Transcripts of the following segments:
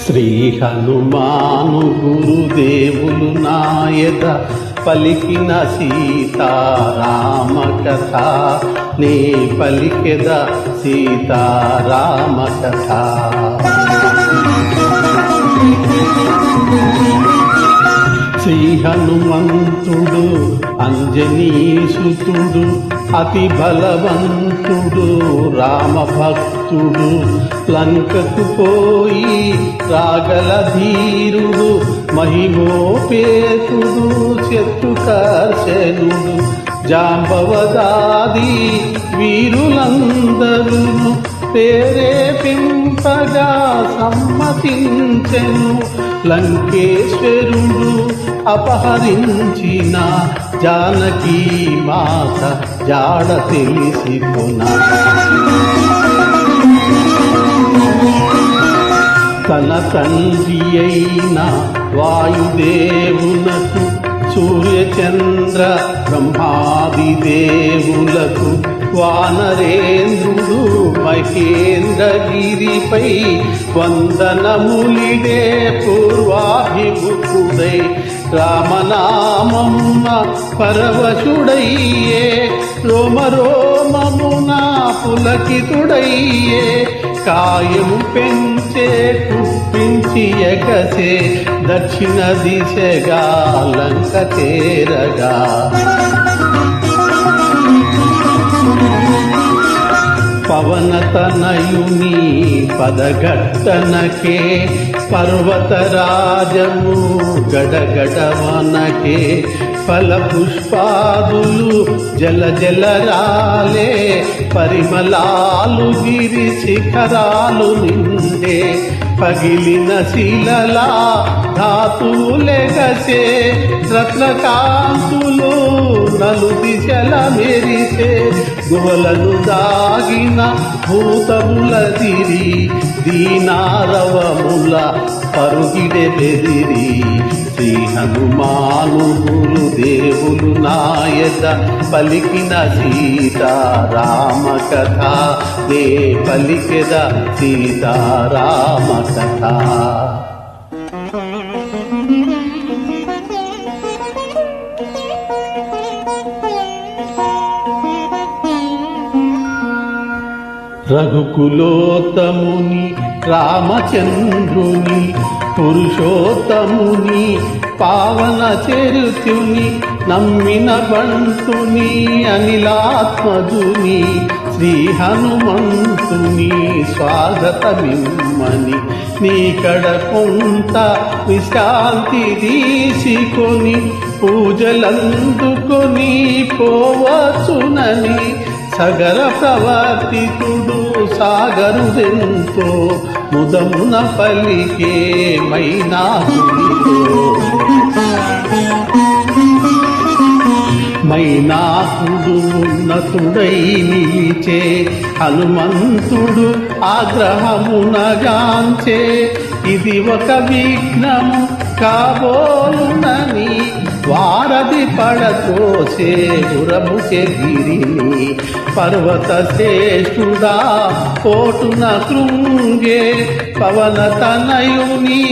శ్రీ హనుమాను గురుదేవులు నాయద పలికిన సీతారామ కథ నే పలికెద సీతారామ కథ. శ్రీ హనుమంతుడు అంజనీసుతుడు అతి బలవంతుడు రామభక్తుడు లంకకు పోయి రాగల ధీరుడు మహిమోపేతుడు శత్రుకర్షణుడు జాంబవదాది వీరులందరూ ప్రేరేపింపగా సమ్మతించెను. లంకేశ్వరుడు అపహరించిన జానకీ మాత జాడ తెలిసికొన. తన తండ్రి అయిన వాయుదేవునకు సూర్యచంద్ర బ్రహ్మాది దేవులకు వానరేంద్రుడు మహేంద్రగిరిపై వందనములిడే పూర్వాభిముఖుడై రామనామమున పరవశుడయ్యే రోమరోమమున పులకితుడయ్యే కాయము పెంచే కుప్పించి ఎగసే దక్షిణ దిశగా లంక చేరగా. పవనతనయుని పదగట్టనకే పర్వతరాజము గడగడవనకే ఫల పుష్పాదులు జల జల రాలే పరిమళాలు గిరి శిఖరాలు నిండే పగిలిన శిలలా ధాతులెగసే రత్నకాంతులు నలు దిశల మెరిసే గువలను దాగిన భూతములదిరి దీనారవముల పరుగిడే బెదిరి. శ్రీ హనుమాను గురుదేవులు నాయద పలికిన సీతారామ కథ నే పలికెద సీతారామ కథ. రఘుకులోత్తముని రామచంద్రుని పురుషోత్తముని పావన చరితుని నమ్మిన బంటుని అనిలాత్మజుని శ్రీ హనుమంతుని స్వాగతమిమ్మని నీకడ కొంత విశ్రాంతి తీసుకొని పూజలందుకొని పోవచ్చునని సగర ప్రవర్తితుడు సాగరుదెంతో ముదమున పలికే మైనాకుడితో. మైనాకుడు ఉన్నతుడై నిలిచే హనుమంతుడు ఆగ్రహమునగాంచే ఇది ఒక విఘ్నము కాబోలునని వారధి పడతోసే గురముచే గిరిని పర్వత శ్రేష్ఠుడా కోటున కృంగే పవన తనయుని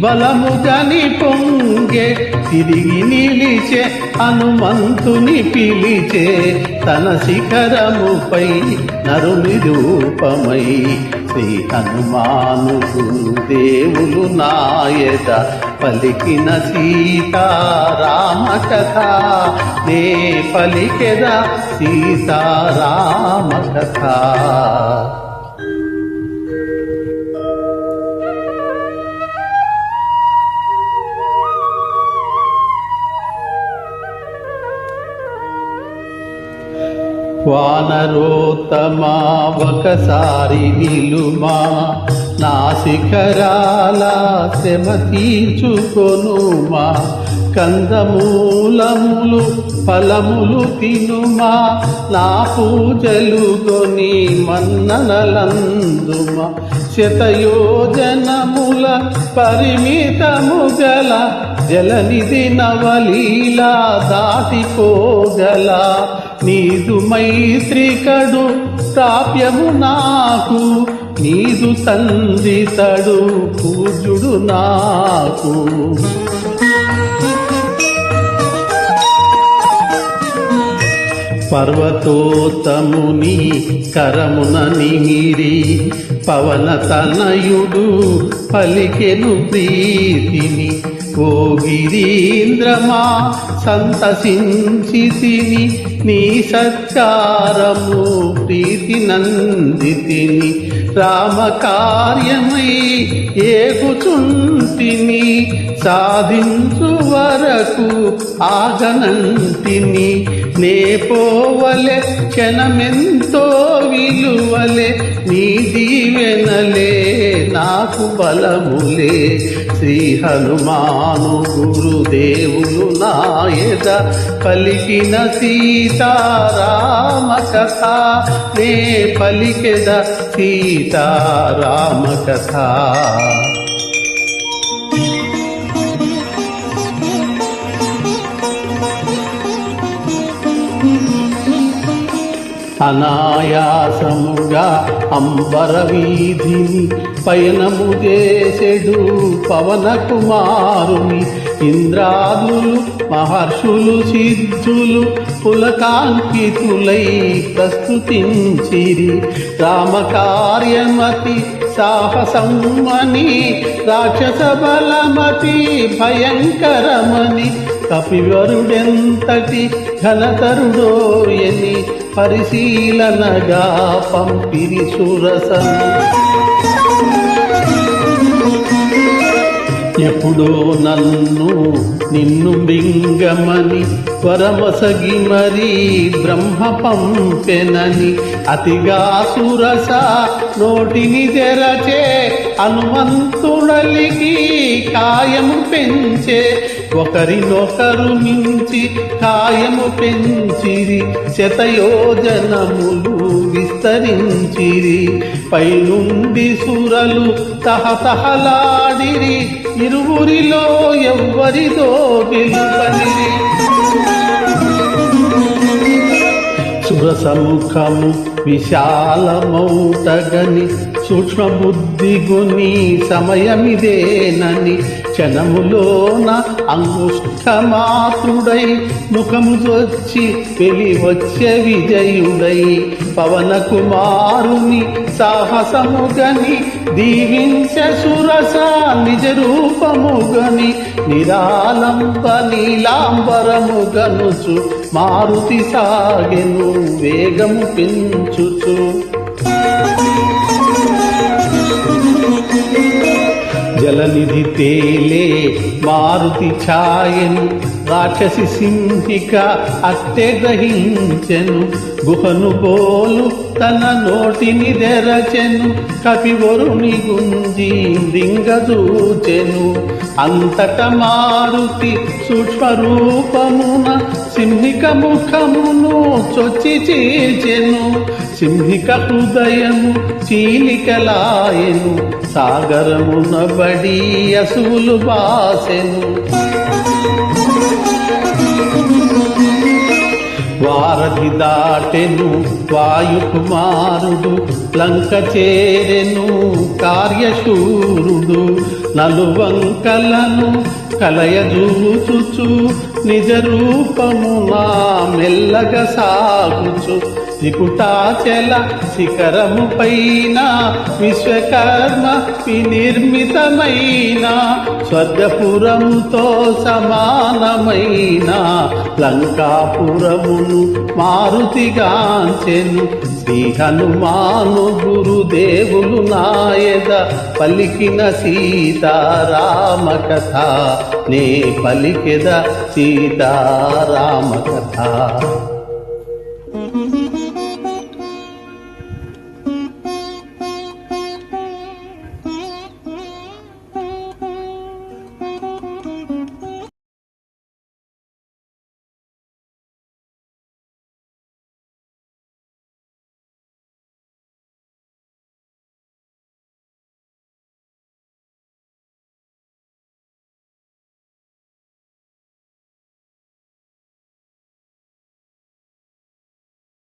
బలముగని పొంగే తిరిగి నిలిచే హనుమంతుని పిలిచే తన శిఖరముపై నరుని రూపమై. శ్రీ హనుమాను గురుదేవులు నాయద పలికిన సీతారామ కథ నే పలికెద సీతారామ కథ. వానరోత్తమా ఒకసారి నిలుమా నా శిఖరాల శ్రమ తీర్చుకొనుమా కందమూలములు ఫలములు తినుమా, నా పూజలు కొని మన్ననలందుమా. శతయోజనముల పరిమితము గల జలనిధి నవలీలా దాటిపోగల నీదు మైత్రికడు ప్రాప్యము నాకు, నీదు తండ్రితడు పూజ్యుడు నాకు. పర్వతోత్తముని కరమున నిమిరి పవన తనయుడు పలికెను ప్రీతిని. ఓ గిరీంద్రమా సంతసించితిని, నీ సత్కారము ప్రీతి నందితిని. రామకార్యమై ఏగుచుంటిని, సాధించు వరకు ఆగనంటిని. నే పోవలే క్షణమెంతో విలువలే, నీ దీవెనలే నాకు బలములే. శ్రీ హనుమాను గురుదేవులు నాయద పలికిన సీతారామ కథ, నే పలికెద సీతారామ కథ. అనాయాసముగా అంబర వీధిని పయనము చేసెడు పవన కుమారుని. ఇంద్రాదులు మహర్షులు సిద్ధులు పులకాంకితులై ప్రస్తుతించిరి. రామకార్యమతి సాహసమని, రాక్షస బలమతి భయంకరమని, కపివరుడెంతటి ఘనతరుడోయని పరిశీలనగా పంపిరి సురసను. ఎప్పుడో నన్ను నిన్ను మృంగమని వరమసగి మరీ బ్రహ్మ పంపెనని, అతిగా సురస నోటిని తెరచే హనుమంతుడలికి కాయము పెంచే. ఒకరినొకరు మించి కాయము పెంచిరి, శతయోజనములు విస్తరించిరి. పైనుండి సురలు తహతహలాడిరి, ఇరువురిలో ఎవ్వరిదో గెలుపనిరి. సురసముఖము విశాలమౌటగని, సూక్ష్మ బుద్ధిగుని సమయమిదేనని, క్షణములోన అంగుష్ఠమాత్రుడై ముఖము వచ్చి వెలివచ్చే విజయుడై. పవన కుమారుని సాహసముగని దీవించ సురస నిజ రూపముగని, నిరాలంబ నీలాంబరముగనుచు మారుతి సాగెను వేగము పెంచుచు. జలనిధి తేలే మారుతి ఛాయను, రాక్షసి సింహిక అట్టే గ్రహించెను. గుహను బోలు తన నోటిని తెరచెను, కపివరుని గుంజి మృంగదూచెను. అంతట మారుతి సూక్ష్మరూపమున సింహిక ముఖమును చొచ్చి చీల్చెను. సింహిక హృదయము చీలికలాయెను, సాగరమున బడి అసువులు బాసెను. వారధి దాటెను వాయుకుమారుడు, లంక చేరెను కార్యశూరుడు. నలువంకలను కలయజూచుచు నిజ రూపమునా మెల్లగా సాగుచు. త్రికుటాచల శిఖరము పైన విశ్వకర్మ వినిర్మితమైన, స్వర్గపురముతో సమానమైన లంకాపురమును మారుతిగాంచెను. శ్రీ హనుమాను గురుదేవులు నాయద పలికిన సీతారామ కథ, నే పలికెద సీతారామ కథ.